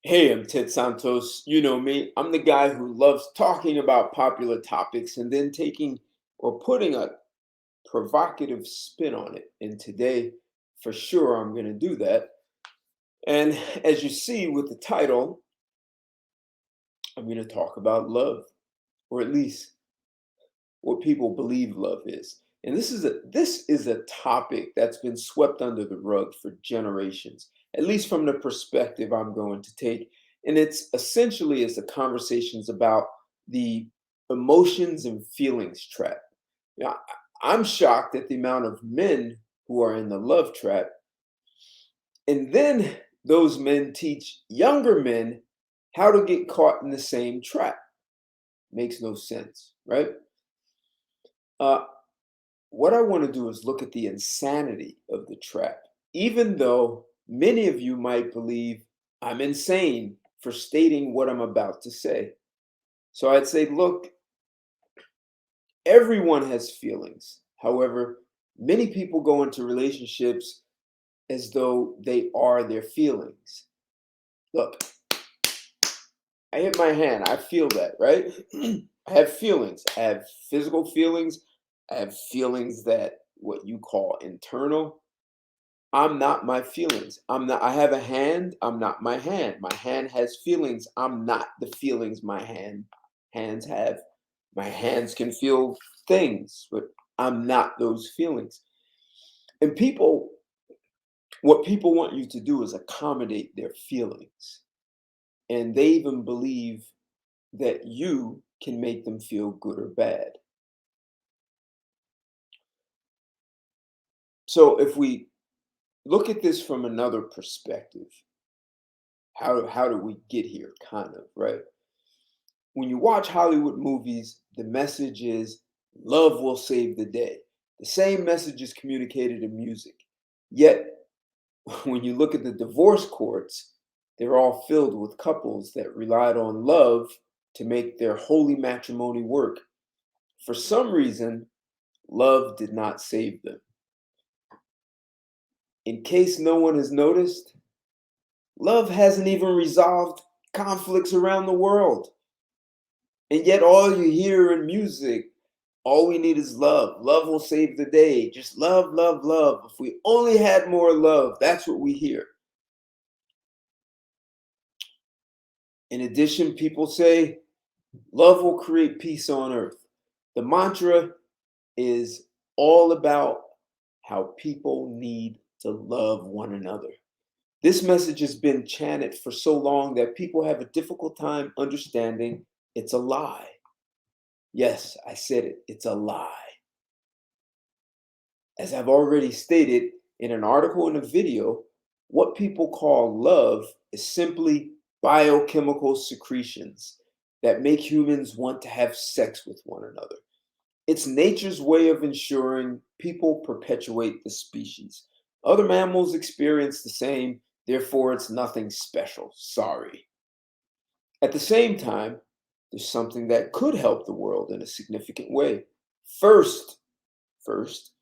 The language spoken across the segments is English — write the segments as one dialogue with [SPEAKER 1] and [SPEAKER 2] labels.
[SPEAKER 1] Hey, I'm Ted Santos. You know me. I'm the guy who loves talking about popular topics and then taking or putting a provocative spin on it. And today, for sure, I'm going to do that. And as you see with the title, I'm going to talk about love, or at least what people believe love is. And this is a topic that's been swept under the rug for generations, at least from the perspective I'm going to take. And it's the conversations about the emotions and feelings trap. Yeah, I'm shocked at the amount of men who are in the love trap. And then those men teach younger men how to get caught in the same trap. Makes no sense, right? Uh, what I want to do is look at the insanity of the trap, even though many of you might believe I'm insane for stating what I'm about to say. So I'd say, look, everyone has feelings. However, many people go into relationships as though they are their feelings. Look, I hit my hand. I feel that, right? I have feelings. I have physical feelings. I have feelings that what you call internal. I'm not my feelings. I have a hand. I'm not my hand. My hand has feelings. I'm not the feelings hands have. My hands can feel things, but I'm not those feelings. And what people want you to do is accommodate their feelings. And they even believe that you can make them feel good or bad. So if we look at this from another perspective, how do we get here, kind of, right? When you watch Hollywood movies, the message is love will save the day. The same message is communicated in music. Yet, when you look at the divorce courts, they're all filled with couples that relied on love to make their holy matrimony work. For some reason, love did not save them. In case no one has noticed, love hasn't even resolved conflicts around the world. And yet, all you hear in music, all we need is love. Love will save the day. Just love, love, love. If we only had more love, that's what we hear. In addition, people say love will create peace on earth. The mantra is all about how people need to love one another. This message has been chanted for so long that people have a difficult time understanding it's a lie. Yes, I said it. It's a lie. As I've already stated in an article and a video, what people call love is simply biochemical secretions that make humans want to have sex with one another. It's nature's way of ensuring people perpetuate the species. Other mammals experience the same, therefore, it's nothing special. Sorry. At the same time, there's something that could help the world in a significant way. First, first,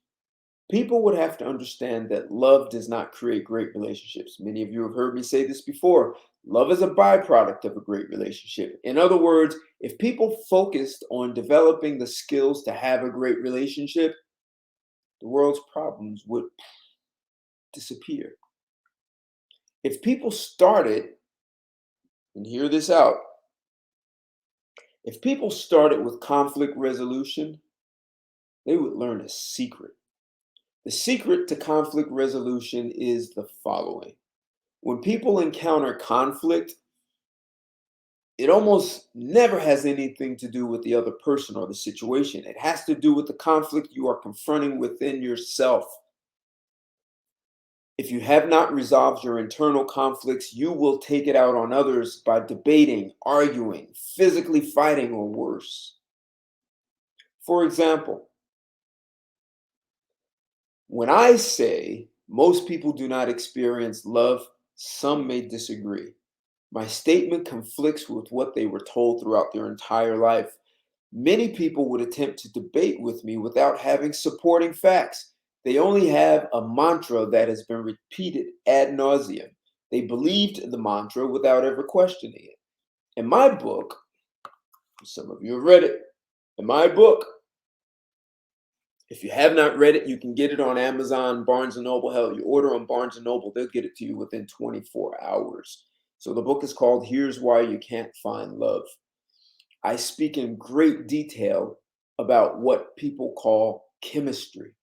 [SPEAKER 1] people would have to understand that love does not create great relationships. Many of you have heard me say this before. Love is a byproduct of a great relationship. In other words, if people focused on developing the skills to have a great relationship, the world's problems would disappear. If people started, and hear this out, if people started with conflict resolution, they would learn a secret. The secret to conflict resolution is the following. When people encounter conflict, it almost never has anything to do with the other person or the situation. It has to do with the conflict you are confronting within yourself. If you have not resolved your internal conflicts, you will take it out on others by debating, arguing, physically fighting, or worse. For example, when I say most people do not experience love, some may disagree. My statement conflicts with what they were told throughout their entire life. Many people would attempt to debate with me without having supporting facts. They only have a mantra that has been repeated ad nauseum. They believed the mantra without ever questioning it. In my book, some of you have read it. In my book, if you have not read it, you can get it on Amazon, Barnes& and Noble. Hell, you order on Barnes& and Noble, they'll get it to you within 24 hours. So the book is called Here's Why You Can't Find Love. I speak in great detail about what people call chemistry.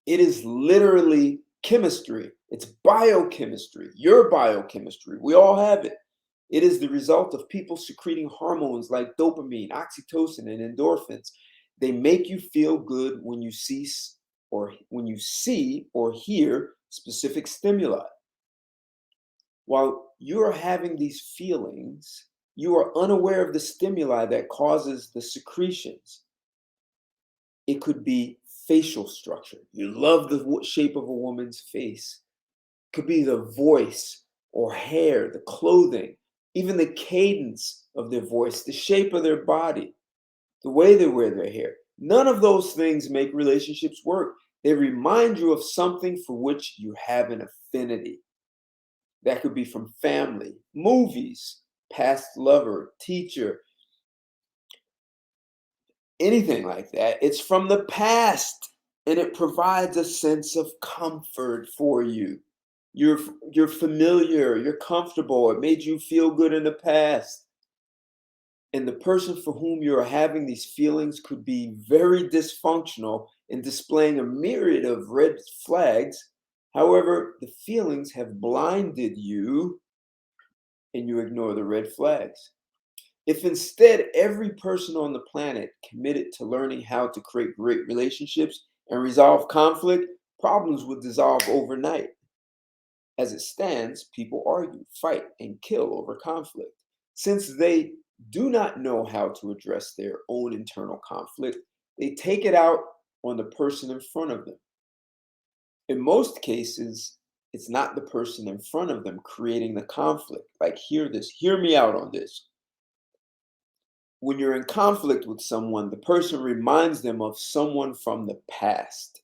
[SPEAKER 1] It is literally chemistry. It's biochemistry, your biochemistry. We all have it. It is the result of people secreting hormones like dopamine, oxytocin, and endorphins. They make you feel good when you see or hear specific stimuli. While you are having these feelings, you are unaware of the stimuli that causes the secretions. It could be facial structure. You love the shape of a woman's face. It could be the voice or hair, the clothing, even the cadence of their voice, the shape of their body, the way they wear their hair. None of those things make relationships work. They remind you of something for which you have an affinity. That could be from family, movies, past lover, teacher, anything like that. It's from the past, and it provides a sense of comfort for you. You're you're familiar, you're comfortable. It made you feel good in the past. And the person for whom you're having these feelings could be very dysfunctional and displaying a myriad of red flags. However, the feelings have blinded you and you ignore the red flags. If instead every person on the planet committed to learning how to create great relationships and resolve conflict, problems would dissolve overnight. As it stands, people argue, fight, and kill over conflict. Since they do not know how to address their own internal conflict, they take it out on the person in front of them. In most cases, it's not the person in front of them creating the conflict. Like, hear me out on this. When you're in conflict with someone, the person reminds them of someone from the past.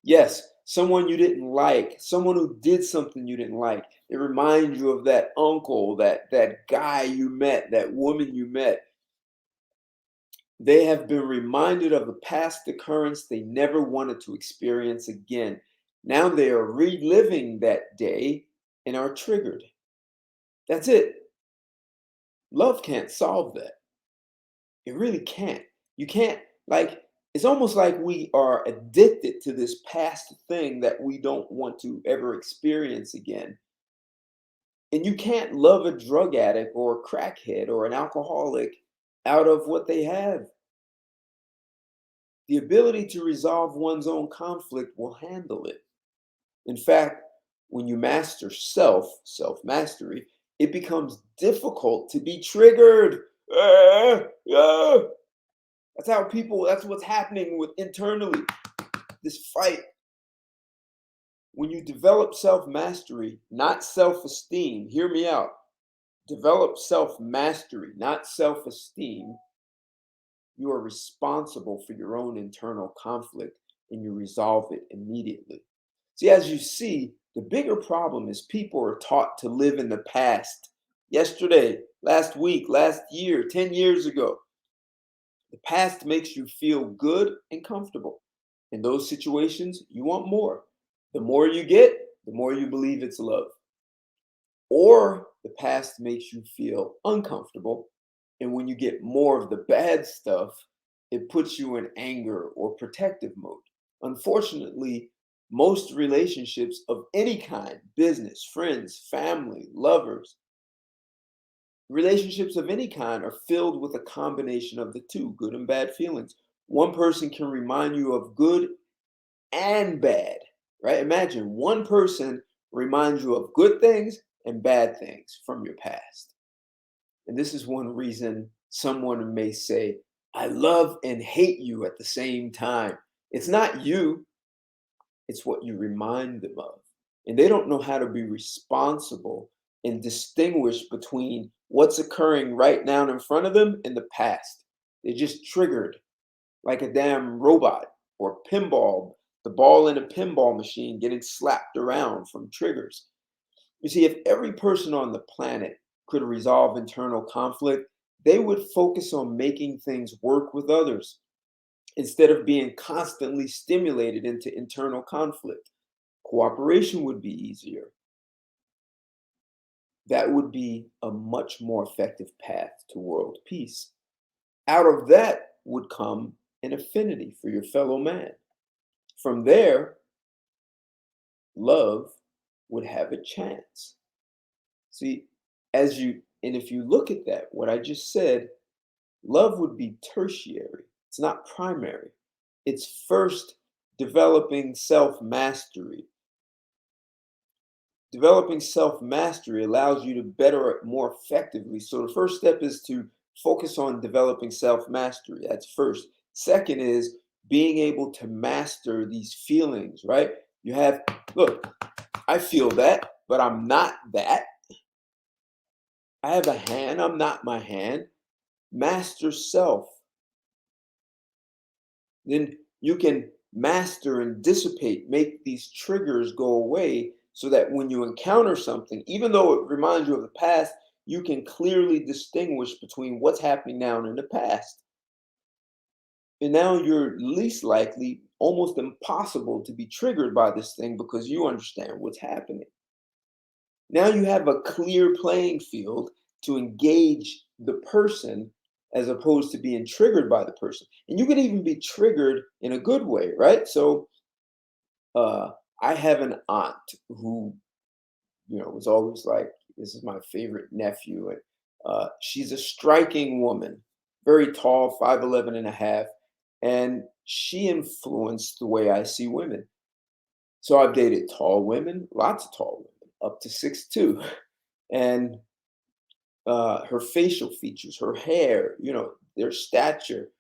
[SPEAKER 1] Yes, someone you didn't like, someone who did something you didn't like. It reminds you of that uncle, that guy you met, that woman you met. They have been reminded of a past occurrence they never wanted to experience again. Now they are reliving that day and are triggered. That's it. Love can't solve that. It really can't. You can't, like, it's almost like we are addicted to this past thing that we don't want to ever experience again. And you can't love a drug addict or a crackhead or an alcoholic out of what they have. The ability to resolve one's own conflict will handle it. In fact, when you master self mastery, it becomes difficult to be triggered. That's what's happening with internally, this fight. When you develop self mastery, not self esteem, hear me out. Develop self mastery, not self esteem. You are responsible for your own internal conflict and you resolve it immediately. See, as you see, the bigger problem is people are taught to live in the past. Yesterday, last week, last year, 10 years ago. The past makes you feel good and comfortable. In those situations, you want more. The more you get, the more you believe it's love. Or the past makes you feel uncomfortable. And when you get more of the bad stuff, it puts you in anger or protective mode. Unfortunately, most relationships of any kind, business, friends, family, lovers, relationships of any kind are filled with a combination of the two, good and bad feelings. One person can remind you of good and bad, right? Imagine one person reminds you of good things and bad things from your past. And this is one reason someone may say, I love and hate you at the same time. It's not you, it's what you remind them of. And they don't know how to be responsible and distinguish between what's occurring right now in front of them and the past. They're just triggered like a damn robot or pinball, the ball in a pinball machine getting slapped around from triggers. You see, if every person on the planet could resolve internal conflict, they would focus on making things work with others instead of being constantly stimulated into internal conflict. Cooperation would be easier. That would be a much more effective path to world peace. Out of that would come an affinity for your fellow man. From there, love would have a chance. See, and if you look at that, what I just said, love would be tertiary. It's not primary. It's first developing self mastery. Developing self mastery allows you to better it more effectively. So the first step is to focus on developing self mastery. That's first. Second is being able to master these feelings, right? You have, look, I feel that, but I'm not that. I have a hand, I'm not my hand. Master self. Then you can master and dissipate, make these triggers go away so that when you encounter something, even though it reminds you of the past, you can clearly distinguish between what's happening now and in the past. And now you're least likely, almost impossible to be triggered by this thing because you understand what's happening. Now you have a clear playing field to engage the person as opposed to being triggered by the person. And you can even be triggered in a good way, right? So uh, I have an aunt who, was always like, this is my favorite nephew. And she's a striking woman, very tall, 5'11" and a half. And she influenced the way I see women. So I've dated tall women, lots of tall women, up to 6'2". And her facial features, her hair, their stature.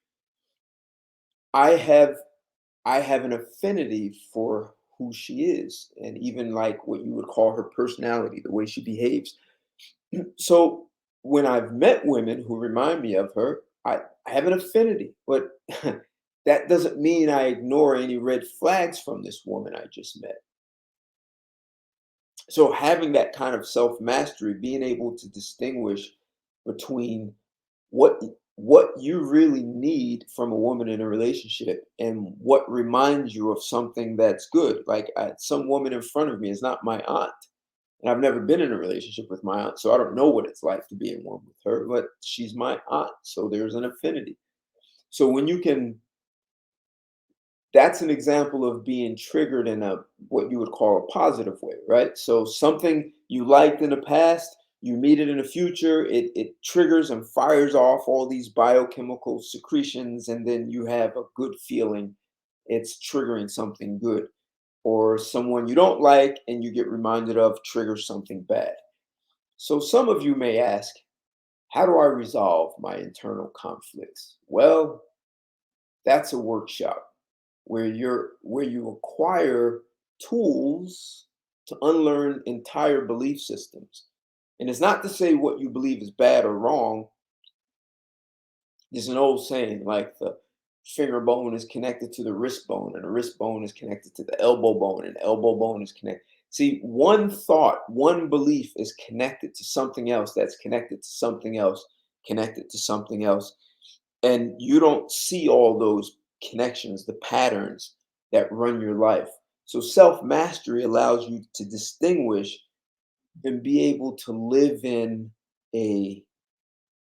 [SPEAKER 1] I have I have an affinity for who she is, and even like what you would call her personality, the way she behaves. So when I've met women who remind me of her, I have an affinity, but that doesn't mean I ignore any red flags from this woman I just met. So having that kind of self mastery, being able to distinguish between what what you really need from a woman in a relationship and what reminds you of something that's good. Like some woman in front of me is not my aunt, and I've never been in a relationship with my aunt, so I don't know what it's like to be in one with her. But she's my aunt, so there's an affinity. So when you can that's an example of being triggered in a what you would call a positive way, right? So something you liked in the past, you meet it in the future, it triggers and fires off all these biochemical secretions, and then you have a good feeling it's triggering something good. Or someone you don't like and you get reminded of triggers something bad. So some of you may ask, how do I resolve my internal conflicts? Well, that's a workshop where you acquire tools to unlearn entire belief systems. And it's not to say what you believe is bad or wrong. There's an old saying like the finger bone is connected to the wrist bone, and the wrist bone is connected to the elbow bone, and the elbow bone is connected. See, one thought, one belief is connected to something else that's connected to something else, connected to something else. And you don't see all those connections, the patterns that run your life. So self mastery allows you to distinguish and be able to live in a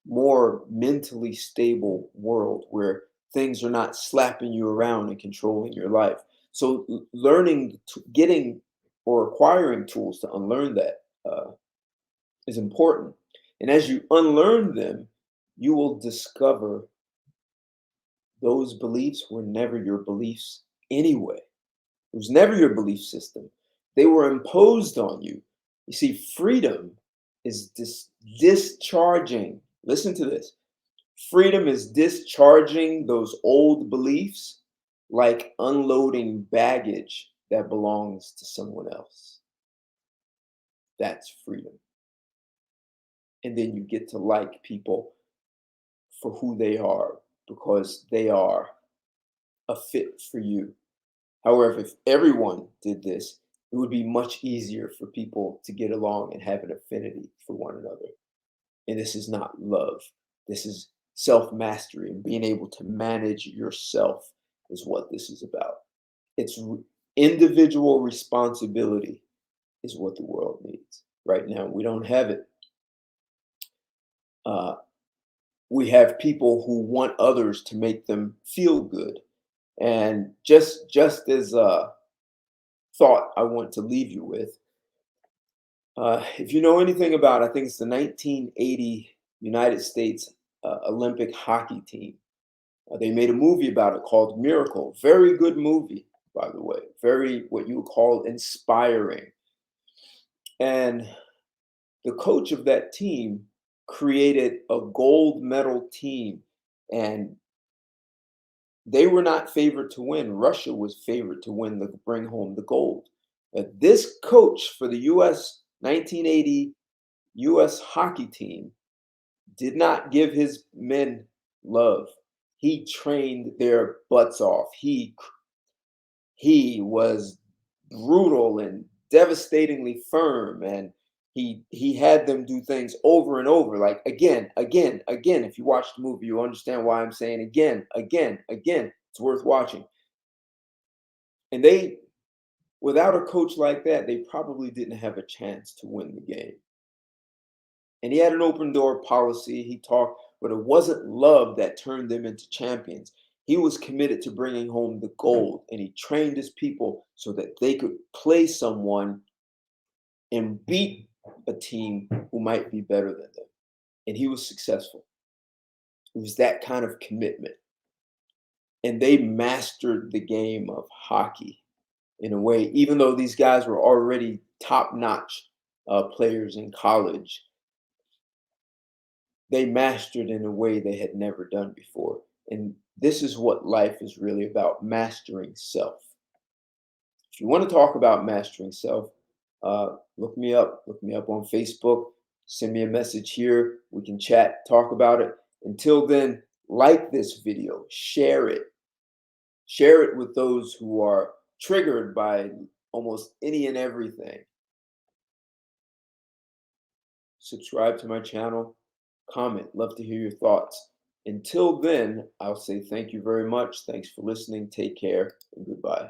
[SPEAKER 1] more mentally stable world where things are not slapping you around and controlling your life. So learning, getting or acquiring tools to unlearn that is important. And as you unlearn them, you will discover those beliefs were never your beliefs anyway. It was never your belief system. They were imposed on you. You see, freedom is discharging. Listen to this. Freedom is discharging those old beliefs like unloading baggage that belongs to someone else. That's freedom. And then you get to like people for who they are because they are a fit for you. However, if everyone did this, it would be much easier for people to get along and have an affinity for one another. And this is not love. This is self mastery and being able to manage yourself, is what this is about. It's individual responsibility is what the world needs right now. We don't have it. Uh, we have people who want others to make them feel good. And just as a thought I want to leave you with, if you know anything about, I think it's the 1980 United States Olympic hockey team. They made a movie about it called Miracle. Very good movie, by the way. Very, what you would call, inspiring. And the coach of that team created a gold medal team, and they were not favored to win. Russia was favored to win, the bring home the gold. But this coach for the U.S. 1980 U.S. hockey team did not give his men love. He trained their butts off. He was brutal and devastatingly firm, and he had them do things over and over, like again, again, again. If you watch the movie, you understand why I'm saying again, again, again. It's worth watching. And they, without a coach like that, they probably didn't have a chance to win the game. And he had an open door policy. He talked, but it wasn't love that turned them into champions. He was committed to bringing home the gold, and he trained his people so that they could play someone and beat a team who might be better than them. And he was successful. It was that kind of commitment. And they mastered the game of hockey in a way, even though these guys were already top notch players in college. They mastered in a way they had never done before. And this is what life is really about, mastering self. If you want to talk about mastering self, look me up. Look me up on Facebook. Send me a message here. We can chat, talk about it. Until then, like this video, share it. Share it with those who are triggered by almost any and everything. Subscribe to my channel. Comment. Love to hear your thoughts. Until then, I'll say thank you very much. Thanks for listening. Take care and goodbye.